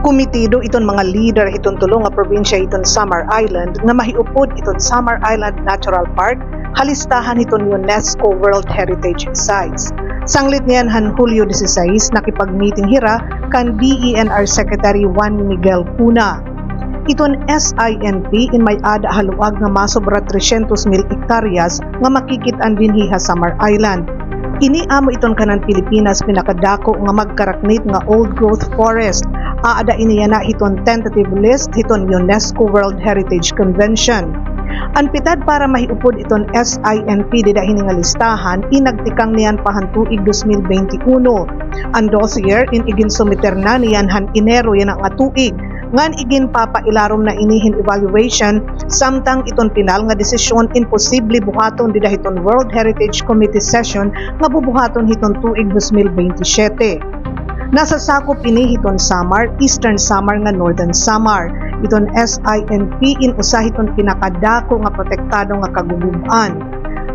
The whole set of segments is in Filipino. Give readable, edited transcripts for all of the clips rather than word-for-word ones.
Kumitido iton mga leader iton tulong nga probinsya iton Samar Island nga mahiupod iton Samar Island Natural Park halistahan iton UNESCO World Heritage Sites. Sanglit niyan han Hulyo 16 nakipag-meeting hira kan DENR Secretary Juan Miguel Cuna. Iton SINP in may ada haluag nga masobra 300,000 hektaryas nga makikit-an dinhi sa Samar Island. Iniamo iton kanan Pilipinas pinakadako nga magkaraknit nga old growth forest. Aada iniyana hiton tentative list hiton UNESCO World Heritage Convention. Ang pitad para mahiupod iton SINP dida hininga listahan inagtikang niyan pahantuig 2021. Ang dossier in igin sumiter na niyan han Enero yan ang tuig ngan igin papailarom na inihin evaluation samtang iton pinal nga desisyon imposible buhaton dida hiton World Heritage Committee session nga bubuhaton hiton tuig 2027. Nasa sakop ini hiton Samar, Eastern Samar nga Northern Samar. Iton SINP in usa hiton pinakadako nga protektado nga kaguguban.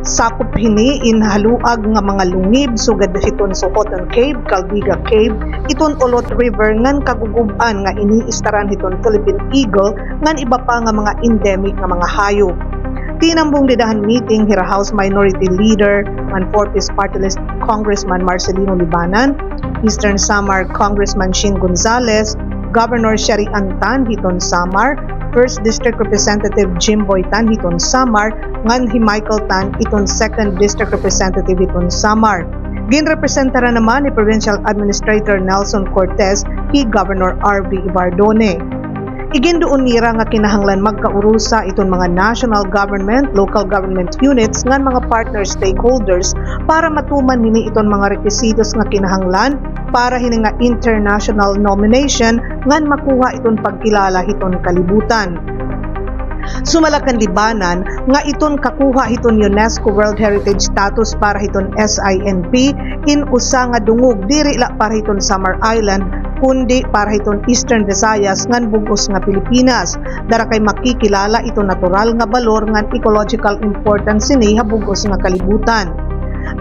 Sakop hini in haluag nga mga lungib sugad hiton Sokoton Cave, Caldiga Cave, iton Olot River ngan kaguguban nga iniistaran hiton Philippine Eagle ngan iba pa nga mga endemic nga mga hayop. Tinambong didahan meeting hira House Minority Leader man Four-Piece Party List Congressman Marcelino Libanan, Eastern Samar Congressman Shin Gonzales, Governor Shari Antan hiton Samar, 1st District Representative Jimboy Tan hiton Samar, ngan hi Michael Tan iton 2nd District Representative hiton Samar. Ginrepresentara naman ni Provincial Administrator Nelson Cortez hi Governor R.V. Ibardone. Igindoon nira nga kinahanglan magkaurusa iton mga national government, local government units ngan mga partner stakeholders para matuman nini iton mga requisitos nga kinahanglan para hini nga international nomination ngan makuha iton pagkilala hiton kalibutan. Sumalakan libanan nga iton kakuha hiton UNESCO World Heritage status para hiton SINP in usa nga dungog diri la para hiton Samar Island kundi para hiton Eastern Visayas ngan bugos nga Pilipinas. Dara kay makikilala ito natural nga balor ngan ecological importance ni habugos nga kalibutan.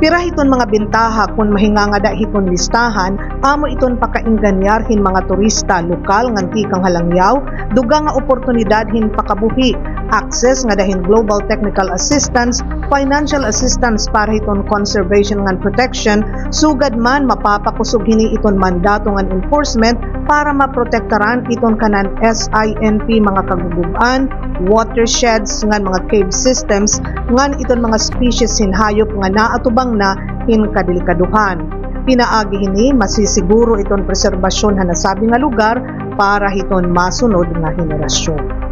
Pira hiton mga bentaha kung mahinganga hiton listahan, amo iton pakainganyar hin mga turista lokal ngan tikang halangyaw, dugang nga oportunidad hin pakabuhi, access nga dahin global technical assistance, financial assistance para hiton conservation ngan protection, sugad man mapapakusog hini iton mandato ngan enforcement para maprotektaran iton kanan SINP mga kaguguban, watersheds ngan mga cave systems ngan iton mga species hin hayop nga naatubang na hin kadelikaduhan. Pinaagi hini masisiguro iton preserbasyon ha nasabi nga lugar para hiton masunod nga henerasyon.